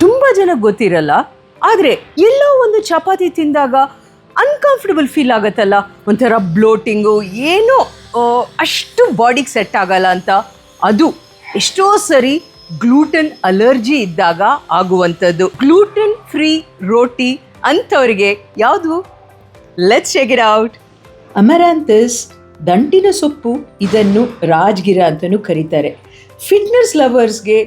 ತುಂಬ ಜನ ಗೊತ್ತಿರಲ್ಲ. ಆದರೆ ಎಲ್ಲೋ ಒಂದು ಚಪಾತಿ ತಿಂದಾಗ ಅನ್ಕಂಫರ್ಟಬಲ್ ಫೀಲ್ ಆಗುತ್ತಲ್ಲ, ಒಂಥರ ಬ್ಲೋಟಿಂಗು, ಏನೋ ಅಷ್ಟು ಬಾಡಿಗೆ ಸೆಟ್ ಆಗಲ್ಲ ಅಂತ. ಅದು ಎಷ್ಟೋ ಸರಿ ಗ್ಲೂಟನ್ ಅಲರ್ಜಿ ಇದ್ದಾಗ ಆಗುವಂಥದ್ದು. ಗ್ಲೂಟನ್ ಫ್ರೀ ರೋಟಿ ಅಂಥವ್ರಿಗೆ ಯಾವುದು? Let's check it out. Amaranthus ದಂಟಿನ ಸೊಪ್ಪು, ಇದನ್ನು ರಾಜ್ಗಿರ ಅಂತಲೂ ಕರೀತಾರೆ. ಫಿಟ್ನೆಸ್ ಲವರ್ಸ್ಗೆ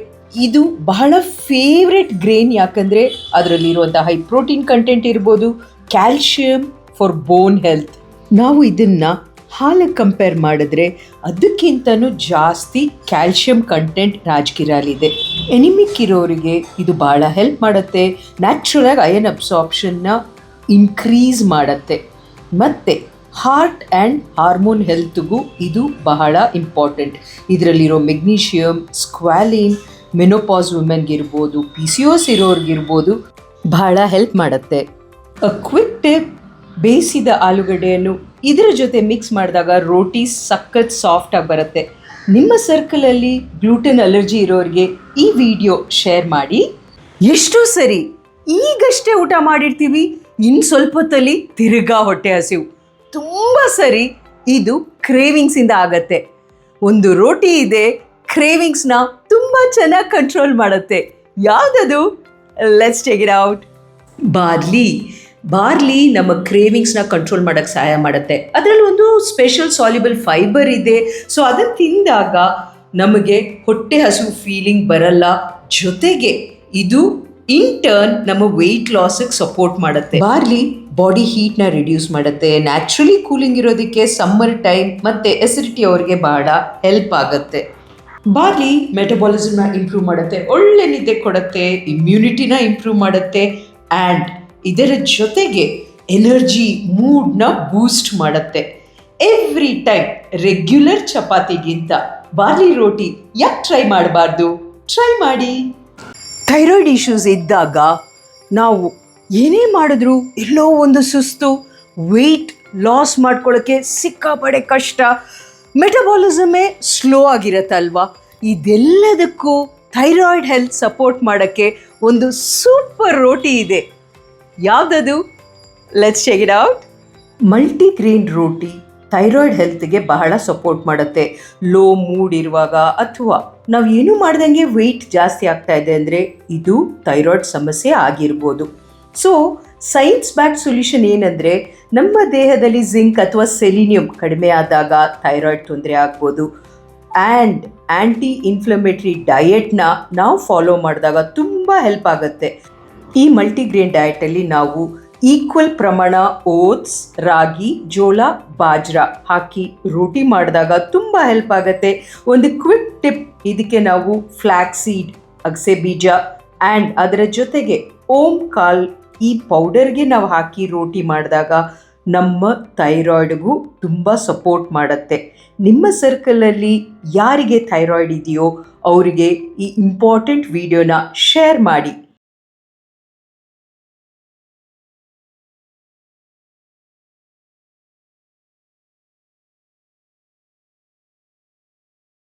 ಇದು ಬಹಳ ಫೇವ್ರೆಟ್ ಗ್ರೇನ್, ಯಾಕಂದರೆ ಅದರಲ್ಲಿರುವಂಥ ಹೈ ಪ್ರೋಟೀನ್ ಕಂಟೆಂಟ್ ಇರ್ಬೋದು, ಕ್ಯಾಲ್ಶಿಯಂ ಫಾರ್ ಬೋನ್ ಹೆಲ್ತ್. ನಾವು ಇದನ್ನು ಹಾಲಿಗೆ ಕಂಪೇರ್ ಮಾಡಿದ್ರೆ ಅದಕ್ಕಿಂತನೂ ಜಾಸ್ತಿ ಕ್ಯಾಲ್ಶಿಯಂ ಕಂಟೆಂಟ್ ರಾಜ್ಗಿರಾಲಿದೆ. ಎನಿಮಿಕ್ ಇರೋರಿಗೆ ಇದು ಭಾಳ ಹೆಲ್ಪ್ ಮಾಡುತ್ತೆ. ನ್ಯಾಚುರಲಾಗಿ ಅಯನ್ ಅಬ್ಸಾರ್ಪ್ಷನ್ನ ಇನ್ಕ್ರೀಸ್ ಮಾಡುತ್ತೆ. ಮತ್ತು ಹಾರ್ಟ್ ಆ್ಯಂಡ್ ಹಾರ್ಮೋನ್ ಹೆಲ್ತ್ಗೂ ಇದು ಬಹಳ ಇಂಪಾರ್ಟೆಂಟ್. ಇದರಲ್ಲಿರೋ ಮೆಗ್ನೀಷಿಯಮ್, ಸ್ಕ್ವಾಲಿನ್ ಮೆನೋಪಾಸ್ ವುಮೆನ್ಗಿರ್ಬೋದು, PCOS ಇರೋರಿಗಿರ್ಬೋದು ಬಹಳ ಹೆಲ್ಪ್ ಮಾಡುತ್ತೆ. ಅ ಕ್ವಿಕ್ ಟಿಪ್: ಬೇಯಿಸಿದ ಆಲೂಗಡ್ಡೆಯನ್ನು ಇದರ ಜೊತೆ ಮಿಕ್ಸ್ ಮಾಡಿದಾಗ ರೋಟಿ ಸಖತ್ ಸಾಫ್ಟಾಗಿ ಬರುತ್ತೆ. ನಿಮ್ಮ ಸರ್ಕಲಲ್ಲಿ ಗ್ಲೂಟನ್ ಅಲರ್ಜಿ ಇರೋರಿಗೆ ಈ ವಿಡಿಯೋ ಶೇರ್ ಮಾಡಿ. ಎಷ್ಟೋ ಸರಿ ಈಗಷ್ಟೇ ಊಟ ಮಾಡಿರ್ತೀವಿ, ಇನ್ನು ಸ್ವಲ್ಪ ಹೊತ್ತಲ್ಲಿ ತಿರುಗಾ ಹೊಟ್ಟೆ ಹಸಿವು. ತುಂಬ ಸರಿ ಇದು ಕ್ರೇವಿಂಗ್ಸಿಂದ ಆಗತ್ತೆ. ಒಂದು ರೋಟಿ ಇದೆ, ಕ್ರೇವಿಂಗ್ಸ್ನ ತುಂಬ ಚೆನ್ನಾಗಿ ಕಂಟ್ರೋಲ್ ಮಾಡುತ್ತೆ. ಯಾವುದದು? Let's check it out. Barley ನಮ್ಮ ಕ್ರೇವಿಂಗ್ಸ್ನ ಕಂಟ್ರೋಲ್ ಮಾಡೋಕ್ಕೆ ಸಹಾಯ ಮಾಡುತ್ತೆ. ಅದರಲ್ಲಿ ಒಂದು ಸ್ಪೆಷಲ್ ಸಾಲ್ಯುಬಲ್ ಫೈಬರ್ ಇದೆ. ಸೊ ಅದನ್ನು ತಿಂದಾಗ ನಮಗೆ ಹೊಟ್ಟೆ ಹಸಿವು ಫೀಲಿಂಗ್ ಬರಲ್ಲ. ಜೊತೆಗೆ ಇದು ಇನ್ ಟರ್ನ್ ನಮ್ಮ ವೆಯ್ಟ್ ಲಾಸಿಗೆ ಸಪೋರ್ಟ್ ಮಾಡುತ್ತೆ. ಬಾರ್ಲಿ ಬಾಡಿ ಹೀಟ್ನ ರಿಡ್ಯೂಸ್ ಮಾಡುತ್ತೆ. ನ್ಯಾಚುರಲಿ ಕೂಲಿಂಗ್ ಇರೋದಕ್ಕೆ ಸಮ್ಮರ್ ಟೈಮ್ ಮತ್ತು ಎಸಿಡಿಟಿ ಅವ್ರಿಗೆ ಬಹಳ ಹೆಲ್ಪ್ ಆಗುತ್ತೆ. ಬಾರ್ಲಿ ಮೆಟಬಾಲಿಸಮ್ನ ಇಂಪ್ರೂವ್ ಮಾಡುತ್ತೆ, ಒಳ್ಳೆ ನಿದ್ದೆ ಕೊಡುತ್ತೆ, ಇಮ್ಯುನಿಟಿನ ಇಂಪ್ರೂವ್ ಮಾಡುತ್ತೆ, ಆ್ಯಂಡ್ ಇದರ ಜೊತೆಗೆ ಎನರ್ಜಿ ಮೂಡ್ನ ಬೂಸ್ಟ್ ಮಾಡುತ್ತೆ. ಎವ್ರಿ ಟೈಮ್ ರೆಗ್ಯುಲರ್ ಚಪಾತಿಗಿಂತ ಬಾರ್ಲಿ ರೋಟಿ ಯಾಕೆ ಟ್ರೈ ಮಾಡಬಾರ್ದು? ಟ್ರೈ ಮಾಡಿ. ಥೈರಾಯ್ಡ್ ಇಶ್ಯೂಸ್ ಇದ್ದಾಗ ನಾವು ಏನೇ ಮಾಡಿದ್ರೂ ಎಲ್ಲೋ ಒಂದು ಸುಸ್ತು, ವೆಯ್ಟ್ ಲಾಸ್ ಮಾಡ್ಕೊಳ್ಳೋಕ್ಕೆ ಸಿಕ್ಕಾಪಡೆ ಕಷ್ಟ, ಮೆಟಬಾಲಿಸಮೇ ಸ್ಲೋ ಆಗಿರತ್ತಲ್ವಾ. ಇದೆಲ್ಲದಕ್ಕೂ ಥೈರಾಯ್ಡ್ ಹೆಲ್ತ್ ಸಪೋರ್ಟ್ ಮಾಡೋಕ್ಕೆ ಒಂದು ಸೂಪರ್ ರೋಟಿ ಇದೆ. ಯಾವುದದು? Let's check it out. Multigrain ರೋಟಿ ಥೈರಾಯ್ಡ್ ಹೆಲ್ತ್ಗೆ ಬಹಳ ಸಪೋರ್ಟ್ ಮಾಡುತ್ತೆ. ಲೋ ಮೂಡ್ ಇರುವಾಗ ಅಥವಾ ನಾವು ಏನೂ ಮಾಡ್ದಂಗೆ ವೆಯ್ಟ್ ಜಾಸ್ತಿ ಆಗ್ತಾ ಇದೆ ಅಂದರೆ ಇದು ಥೈರಾಯ್ಡ್ ಸಮಸ್ಯೆ ಆಗಿರ್ಬೋದು. ಸೊ ಸೈನ್ಸ್ ಬ್ಯಾಕ್ ಸೊಲ್ಯೂಷನ್ ಏನಂದರೆ, ನಮ್ಮ ದೇಹದಲ್ಲಿ ಜಿಂಕ್ ಅಥವಾ ಸೆಲಿನಿಯಂ ಕಡಿಮೆ ಆದಾಗ ಥೈರಾಯ್ಡ್ ತೊಂದರೆ ಆಗ್ಬೋದು. ಆ್ಯಂಡ್ ಆ್ಯಂಟಿ ಇನ್ಫ್ಲಮೇಟ್ರಿ ಡಯೆಟ್ನ ನಾವು ಫಾಲೋ ಮಾಡಿದಾಗ ತುಂಬ ಹೆಲ್ಪ್ ಆಗುತ್ತೆ. ಈ ಮಲ್ಟಿಗ್ರೇನ್ ಡಯಟಲ್ಲಿ ನಾವು ಈಕ್ವಲ್ ಪ್ರಮಾಣ ಓಟ್ಸ್, ರಾಗಿ, ಜೋಳ, ಬಾಜ್ರಾ ಹಾಕಿ ರೋಟಿ ಮಾಡಿದಾಗ ತುಂಬ ಹೆಲ್ಪ್ ಆಗುತ್ತೆ. ಒಂದು ಕ್ವಿಕ್ ಟಿಪ್: ಇದಕ್ಕೆ ನಾವು ಫ್ಲ್ಯಾಕ್ಸ್ ಸೀಡ್, ಅಗಸೆ ಬೀಜ ಆ್ಯಂಡ್ ಅದರ ಜೊತೆಗೆ ಓಂ ಕಾಲ್ ಈ ಪೌಡರ್ಗೆ ನಾವು ಹಾಕಿ ರೋಟಿ ಮಾಡಿದಾಗ ನಮ್ಮ ಥೈರಾಯ್ಡ್ಗೂ ತುಂಬ ಸಪೋರ್ಟ್ ಮಾಡುತ್ತೆ. ನಿಮ್ಮ ಸರ್ಕಲಲ್ಲಿ ಯಾರಿಗೆ ಥೈರಾಯ್ಡ್ ಇದೆಯೋ ಅವರಿಗೆ ಈ ಇಂಪಾರ್ಟೆಂಟ್ ವಿಡಿಯೋನ ಶೇರ್ ಮಾಡಿ.